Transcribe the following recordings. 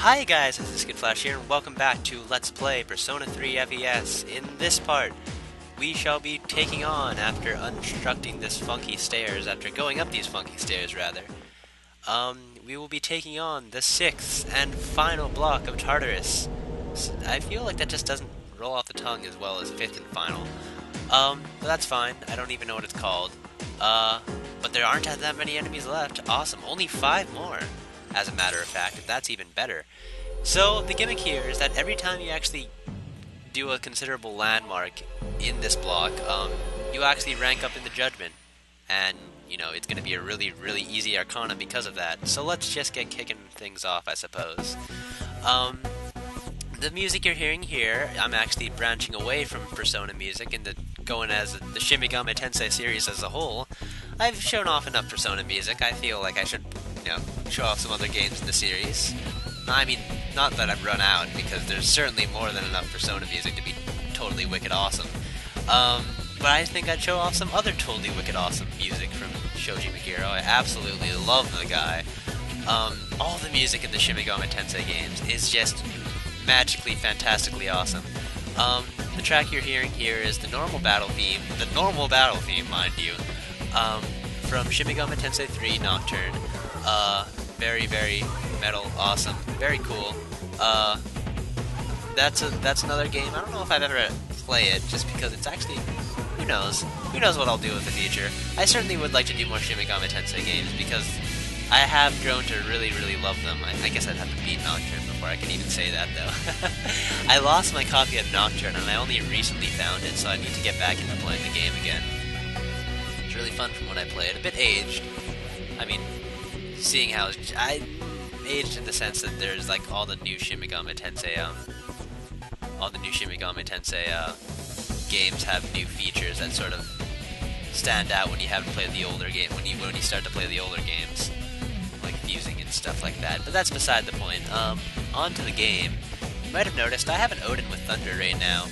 Hi guys, this is skittflash here, and welcome back to Let's Play Persona 3 FES. In this part, we shall be taking on, after unstructing this funky stairs, after going up these funky stairs rather, we will be taking on the 6th and final block of Tartarus. I feel like that just doesn't roll off the tongue as well as 5th and final. But that's fine, I don't even know what it's called. But there aren't that many enemies left. Awesome, only 5 more. As a matter of fact, that's even better. So, the gimmick here is that every time you actually do a considerable landmark in this block, you actually rank up in the Judgment. And, you know, it's going to be a really, really easy Arcana because of that. So let's just get kicking things off, I suppose. The music you're hearing here, I'm actually branching away from Persona music and going as the Shimigami Tensei series as a whole. I've shown off enough Persona music. I feel like I should, you know, show off some other games in the series. I mean, not that I've run out, because there's certainly more than enough Persona music to be totally wicked awesome. But I think I'd show off some other totally wicked awesome music from Shoji Meguro. I absolutely love the guy. All the music in the Shimigami Tensei games is just magically, fantastically awesome. The track you're hearing here is the normal battle theme, mind you, from Shimigami Tensei 3 Nocturne. Very, very metal, awesome, very cool. That's another game. I don't know if I've ever play it, just because it's actually, who knows what I'll do in the future. I certainly would like to do more Shimigami Tensei games, because I have grown to really, really love them. I guess I'd have to beat Nocturne before I can even say that, though. I lost my copy of Nocturne, and I only recently found it, so I need to get back into playing the game again. It's really fun from when I played. A bit aged. I mean, seeing how I aged in the sense that there's like all the new Shimigami Tensei games have new features that sort of stand out when you haven't played the older game, when you start to play the older games, like fusing and stuff like that. But that's beside the point. On to the game. You might have noticed I have an Odin with Thunder right now,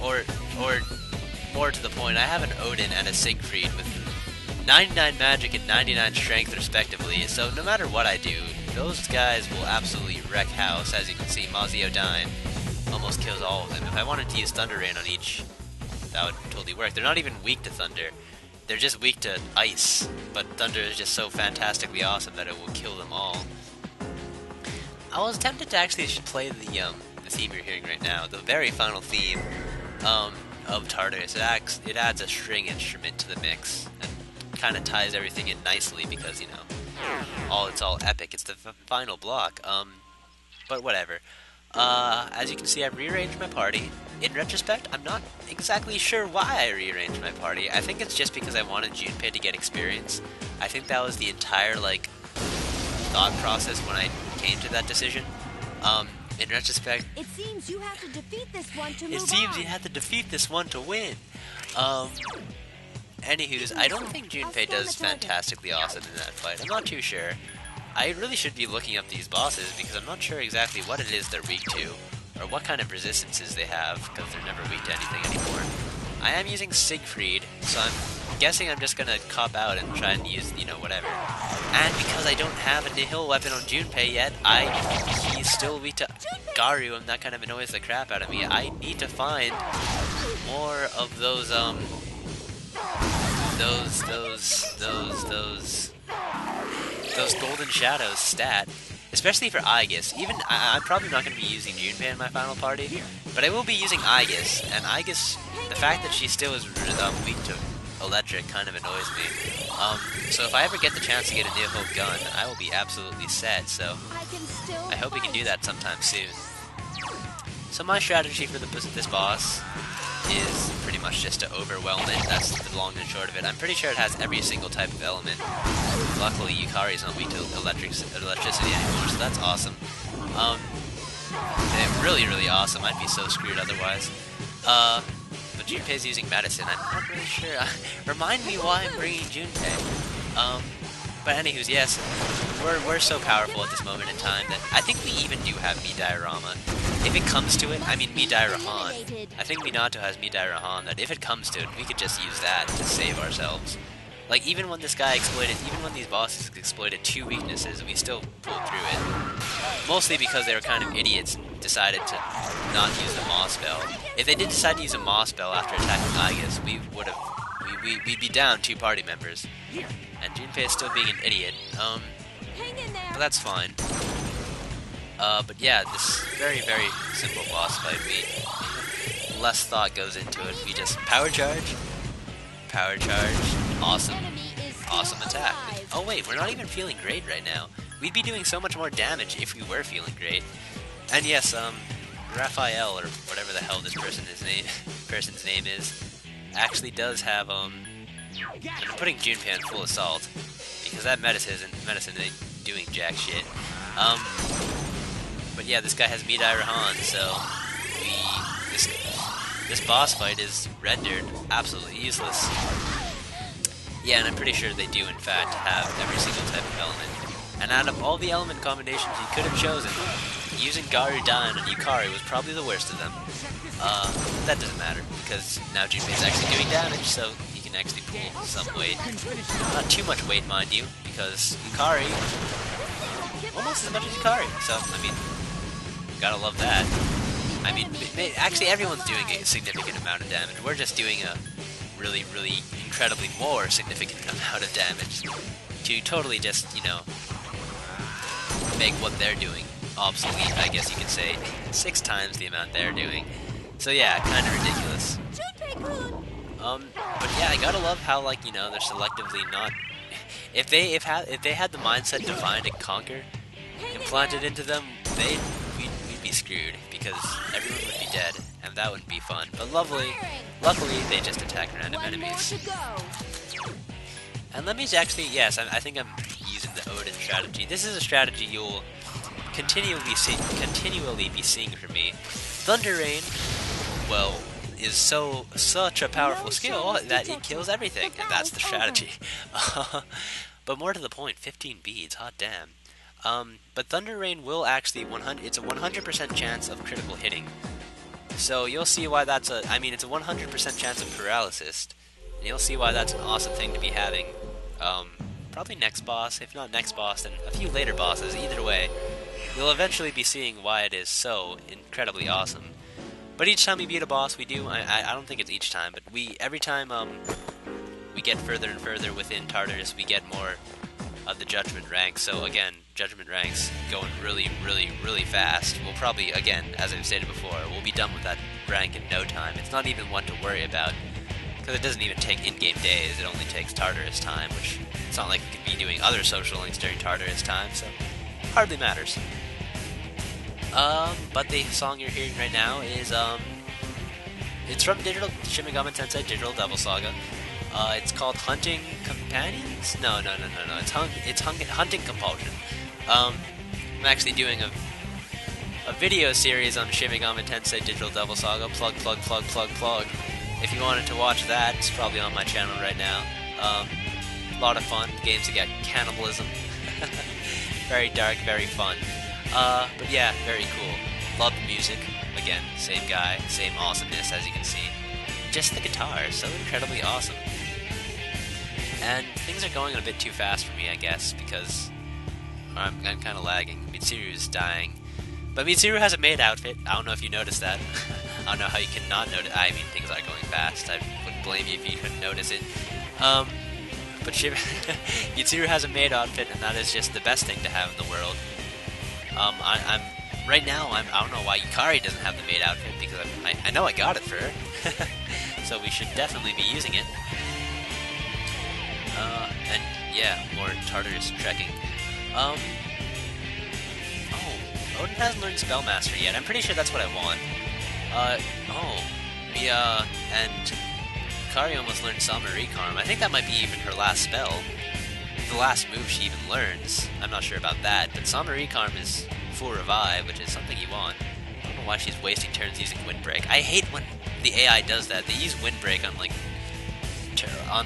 or more to the point, I have an Odin and a Siegfried with 99 magic and 99 strength respectively, so no matter what I do, those guys will absolutely wreck house. As you can see, Mazio Dine almost kills all of them. If I wanted to use Thunder Rain on each, that would totally work. They're not even weak to Thunder, they're just weak to Ice, but Thunder is just so fantastically awesome that it will kill them all. I was tempted to actually play the theme you're hearing right now, the very final theme of Tartarus. It adds a string instrument to the mix, and kind of ties everything in nicely because, you know, it's all epic. It's the final block. But whatever. As you can see, I've rearranged my party. In retrospect, I'm not exactly sure why I rearranged my party. I think it's just because I wanted Junpei to get experience. I think that was the entire, like, thought process when I came to that decision. In retrospect, it seems you have to defeat this one to move on. It seems you have to defeat this one to win. Anywho's, I don't think Junpei does fantastically awesome in that fight. I'm not too sure. I really should be looking up these bosses, because I'm not sure exactly what it is they're weak to, or what kind of resistances they have, because they're never weak to anything anymore. I am using Siegfried, so I'm guessing I'm just gonna cop out and try and use, you know, whatever. And because I don't have a nihil weapon on Junpei yet, he's still weak to Garu, and that kind of annoys the crap out of me. I need to find more of those golden shadows stat, especially for Aegis. Even I'm probably not going to be using Junpei in my final party, but I will be using Aegis. And Aegis, the fact that she still is weak to electric kind of annoys me. So if I ever get the chance to get a nihil gun, I will be absolutely set. So I hope we can do that sometime soon. So my strategy for this boss is pretty much just to overwhelm it. That's the long and short of it. I'm pretty sure it has every single type of element. Luckily, Yukari's not weak to electricity anymore, so that's awesome. Really, really awesome. I'd be so screwed otherwise. But Junpei's using medicine. I'm not really sure. Remind me why I'm bringing Junpei. But anywho's, yes, we're so powerful at this moment in time that I think we even do have Midairama. If it comes to it, I mean Midairahan. I think Minato has Midairahan, that if it comes to it, we could just use that to save ourselves. Like, even when this guy exploited, even when these bosses exploited 2 weaknesses, we still pulled through it. Mostly because they were kind of idiots and decided to not use the Maw spell. If they did decide to use a Maw spell after attacking Igus, we'd be down 2 party members. And Junpei is still being an idiot. But that's fine. But yeah, this very, very simple boss fight. Less thought goes into it. We just power charge, awesome attack. Oh wait, we're not even feeling great right now. We'd be doing so much more damage if we were feeling great. And yes, Raphael, or whatever the hell this person's name is, actually does have, I'm putting Junpei on full assault, because that medicine ain't doing jack shit. But yeah, this guy has Midai Rahan, so this boss fight is rendered absolutely useless. Yeah, and I'm pretty sure they do in fact have every single type of element. And out of all the element combinations you could have chosen, using Garudan and Yukari was probably the worst of them. That doesn't matter, because now Junpei is actually doing damage, so he can actually pull some weight. Not too much weight, mind you, because Yukari, almost as much as Yukari, so, I mean, gotta love that. I mean, actually everyone's doing a significant amount of damage. We're just doing a really, really incredibly more significant amount of damage to totally just, you know, make what they're doing obsolete, I guess you could say, 6 times the amount they're doing. So yeah, kind of ridiculous. But yeah, I gotta love how, like, you know, they're selectively not. If they had the mindset Divide and Conquer implanted into them, we'd be screwed, because everyone would be dead, and that wouldn't be fun. But luckily they just attack random enemies. And let me actually, yes, I think I'm using the Odin strategy. This is a strategy you'll continually be seeing from me. Thunder Rain, well, is such a powerful skill that it kills everything, and that's the strategy. But more to the point, 15 beads, hot damn. But Thunder Rain will actually it's a 100% chance of critical hitting. So you'll see why that's it's a 100% chance of paralysis. And you'll see why that's an awesome thing to be having. Probably next boss, if not next boss, then a few later bosses, either way. You'll eventually be seeing why it is so incredibly awesome. But each time we beat a boss, we do, I don't think it's each time, but every time we get further and further within Tartarus, we get more of the Judgement Rank. So again, Judgement Rank's going really, really, really fast. We'll probably, again, as I've stated before, we'll be done with that rank in no time. It's not even one to worry about, because it doesn't even take in-game days. It only takes Tartarus time, which it's not like we could be doing other social links during Tartarus time, so hardly matters. But the song you're hearing right now is, it's from Shin Megami Tensei Digital Devil Saga. It's called Hunting Companions? No. It's Hunting Compulsion. I'm actually doing a video series on Shin Megami Tensei Digital Devil Saga. Plug. If you wanted to watch that, it's probably on my channel right now. A lot of fun. Games that get cannibalism. Very dark, very fun. But yeah, very cool. Love the music. Again, same guy, same awesomeness, as you can see. Just the guitar, so incredibly awesome. And things are going a bit too fast for me, I guess, because I'm kind of lagging. Mitsuru's dying. But Mitsuru has a maid outfit. I don't know if you noticed that. I don't know how you can not notice. I mean, things are going fast. I wouldn't blame you if you couldn't notice it. But Mitsuru has a maid outfit, and that is just the best thing to have in the world. Right now, I don't know why Yukari doesn't have the maid outfit, because I know I got it for her. So we should definitely be using it. And yeah, more Tartarus trekking. Odin hasn't learned Spellmaster yet. I'm pretty sure that's what I want. And Yukari almost learned Samurai Karm. I think that might be even her last spell. The last move she even learns. I'm not sure about that, but Samurai Karm is full revive, which is something you want. I don't know why she's wasting turns using Windbreak. I hate when the AI does that. They use Windbreak on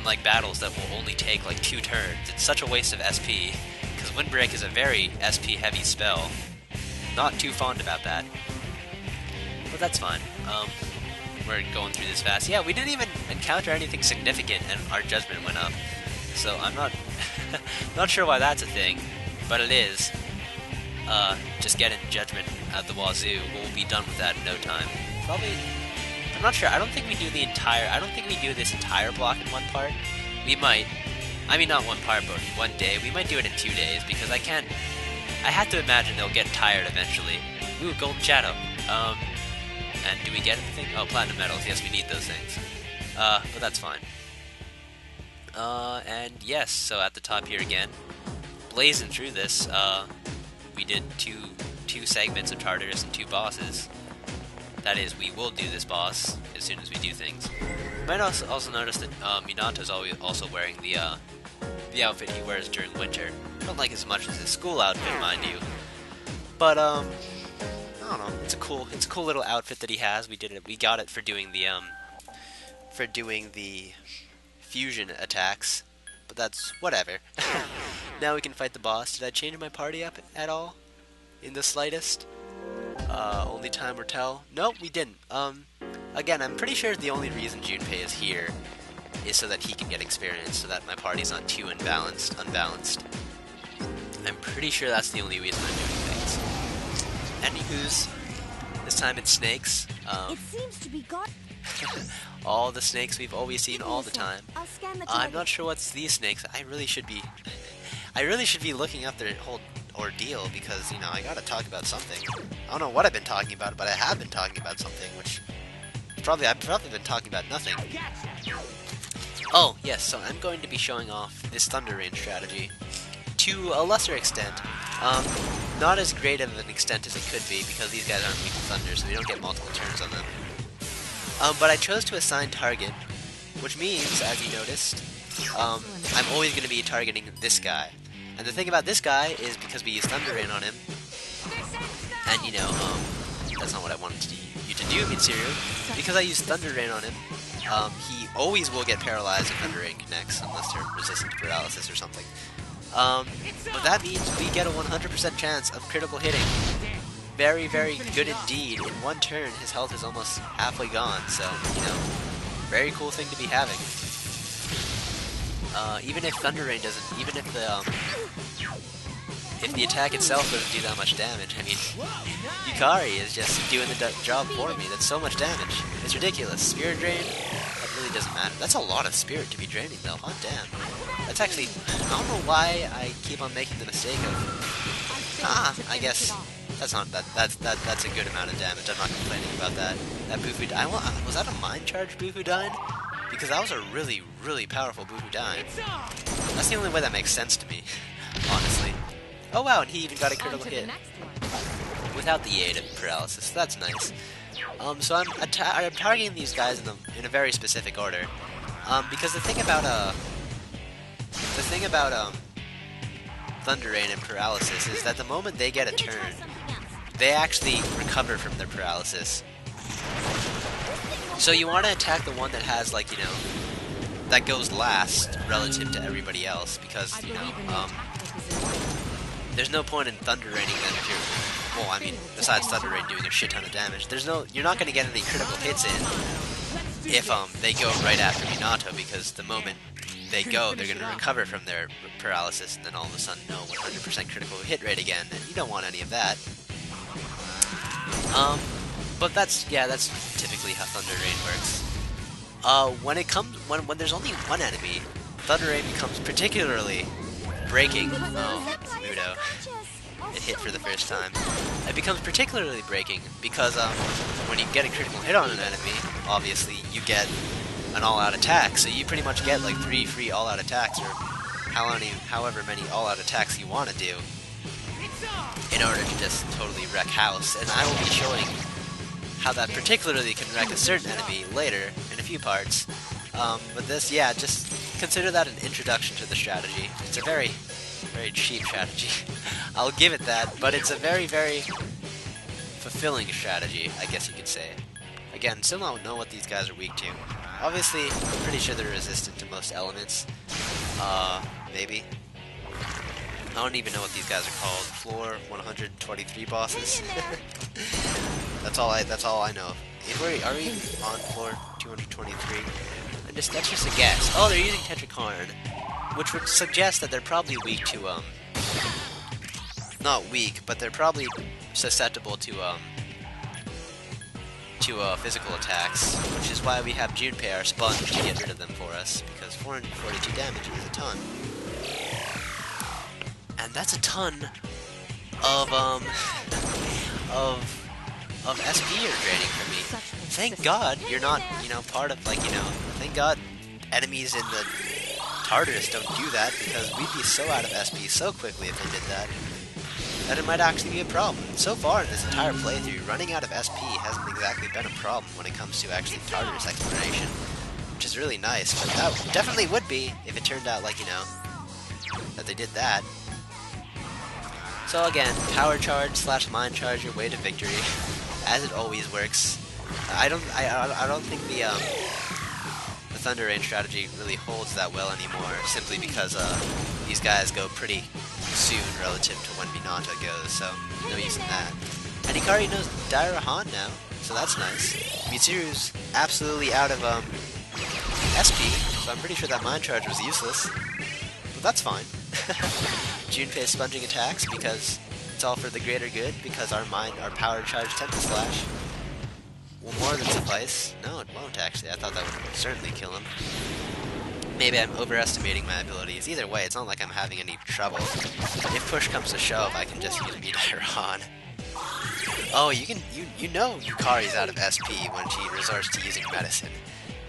like battles that will only take like 2 turns. It's such a waste of SP, because Windbreak is a very SP heavy spell. Not too fond about that. But that's fine. We're going through this fast. Yeah, we didn't even encounter anything significant and our judgment went up. so I'm not not sure why that's a thing, but it is. Just getting Judgment at the wazoo. We'll be done with that in no time. Probably. I'm not sure. I don't think we do this entire block in one part. We might. I mean, not one part, but one day. We might do it in 2 days because I have to imagine they'll get tired eventually. Ooh, Golden Shadow. And do we get anything? Oh, Platinum Medals. Yes, we need those things. But that's fine. And yes, so at the top here again, blazing through this, we did two segments of Tartarus and 2 bosses. That is, we will do this boss as soon as we do things. You might also notice that Minato's also wearing the outfit he wears during winter. I don't like it as much as his school outfit, mind you. But I don't know. It's a cool little outfit that he has. We got it for doing the fusion attacks. But that's whatever. Now we can fight the boss. Did I change my party up at all? In the slightest? Only time will tell. Nope, we didn't. Again, I'm pretty sure the only reason Junpei is here is so that he can get experience, so that my party's not too unbalanced. I'm pretty sure that's the only reason I'm doing things. Anywho's, this time it's snakes. It seems to be gone. All the snakes we've always seen all the time. I'll scan the I'm not sure what's these snakes. I really should be looking up their whole ordeal because, you know, I gotta talk about something. I don't know what I've been talking about, but I have been talking about something, which I've probably been talking about nothing. Oh, yes, so I'm going to be showing off this Thunder Rain strategy to a lesser extent. Not as great of an extent as it could be because these guys aren't weak to thunder, so we don't get multiple turns on them. But I chose to assign target, which means, as you noticed, I'm always going to be targeting this guy. And the thing about this guy is because we use Thunder Rain on him, and you know, that's not what I wanted you to do, Mitsuru. Because I use Thunder Rain on him, he always will get paralyzed if Thunder Rain connects, unless they're resistant to paralysis or something. But that means we get a 100% chance of critical hitting. Very, very good indeed. In one turn, his health is almost halfway gone, so, you know, very cool thing to be having. Even if Thunder Rain doesn't, even if the attack itself doesn't do that much damage, I mean, Yukari is just doing the job for me. That's so much damage. It's ridiculous. Spirit Drain, that really doesn't matter. That's a lot of spirit to be draining, though. Hot damn. That's actually, I don't know why I keep on making the mistake of, I guess, that's a good amount of damage. I'm not complaining about that. That Bufu, was that a Mind Charge Bufudyne? Because that was a really, really powerful Bufudyne. That's the only way that makes sense to me, honestly. Oh wow, and he even got a critical hit without the aid of paralysis. That's nice. So I'm targeting these guys in a very specific order. Because the thing about Thunder Rain and paralysis is that the moment they get a turn, they actually recover from their paralysis. So you want to attack the one that has, like, you know, that goes last relative to everybody else, because, you know, there's no point in Thunder Raining them if you're, well, I mean, besides Thunder Rain doing a shit ton of damage, you're not going to get any critical hits in if they go right after Minato, because the moment they go, they're going to recover from their paralysis, and then all of a sudden, no, 100% critical hit rate again, and you don't want any of that. But that's typically how Thunder Rain works. When there's only one enemy, Thunder Rain becomes particularly breaking. Oh, Mudo. It hit for the first time. It becomes particularly breaking because when you get a critical hit on an enemy, obviously you get an all-out attack. So you pretty much get like 3 free all-out attacks, or however many all-out attacks you want to do, in order to just totally wreck house. And I will be showing how that particularly can wreck a certain enemy later in a few parts. But this, yeah, just consider that an introduction to the strategy. It's a very, very cheap strategy. I'll give it that, but it's a very, very fulfilling strategy, I guess you could say. Again, still don't know what these guys are weak to. Obviously, I'm pretty sure they're resistant to most elements. Maybe. I don't even know what these guys are called. Floor 123 bosses. That's all I know. Are we on floor 223? That's just a guess. Oh, they're using Tetrakarn. which would suggest that they're probably weak to, not weak, but they're probably susceptible to physical attacks, which is why we have Junpei, our sponge, to get rid of them for us, because 442 damage is a ton. And that's a ton of SP you're draining from me. Thank God you're not, part of, thank God enemies in the Tartarus don't do that, because we'd be so out of SP so quickly if they did that, that it might actually be a problem. So far in this entire playthrough, running out of SP hasn't exactly been a problem when it comes to actually Tartarus exploration, which is really nice, but that definitely would be if it turned out, that they did that. So again, power charge / mind charge your way to victory, as it always works. I don't think the Thunder Rain strategy really holds that well anymore, simply because these guys go pretty soon relative to when Minanta goes, so no use in that. And Hikari knows Dairahan now, so that's nice. Mitsuru's absolutely out of SP, so I'm pretty sure that mind charge was useless, but that's fine. Junpei sponging attacks because it's all for the greater good, because our power charge Tempest Slash will more than suffice. No, it won't actually. I thought that would certainly kill him. Maybe I'm overestimating my abilities. Either way, it's not like I'm having any trouble. If push comes to shove, I can just use Midairon. Oh, you know Yukari's out of SP when she resorts to using medicine.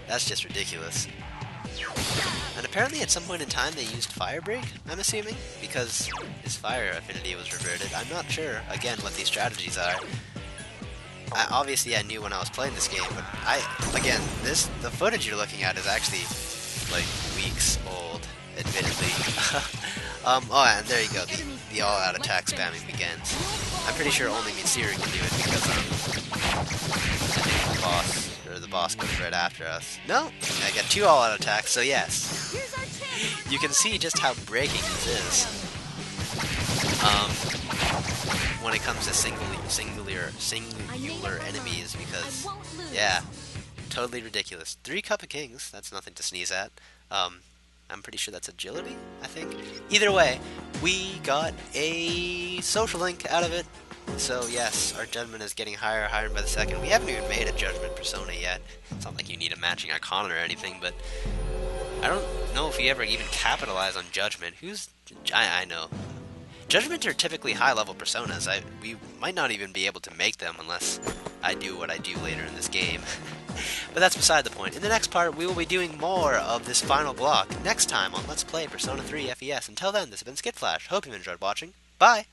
That's just ridiculous. And apparently at some point in time they used Fire Break, I'm assuming, because his fire affinity was reverted. I'm not sure, again, what these strategies are. Obviously I knew when I was playing this game, but the footage you're looking at is actually weeks old, admittedly. Oh, and there you go, the all-out attack spamming begins. I'm pretty sure only Mitsuru can do it because the boss goes right after us. No, I got 2 all-out attacks, so yes. You can see just how breaking this is. When it comes to singular enemies, because, yeah, totally ridiculous. 3 Cup of Kings, that's nothing to sneeze at. I'm pretty sure that's agility, I think. Either way, we got a social link out of it. So yes, our judgment is getting higher and higher by the second. We haven't even made a judgment persona yet. It's not like you need a matching arcana or anything, but I don't know if we ever even capitalize on judgment. I know. Judgment are typically high-level personas. We might not even be able to make them unless I do what I do later in this game. But that's beside the point. In the next part, we will be doing more of this final block next time on Let's Play Persona 3 FES. Until then, this has been skittflash. Hope you've enjoyed watching. Bye!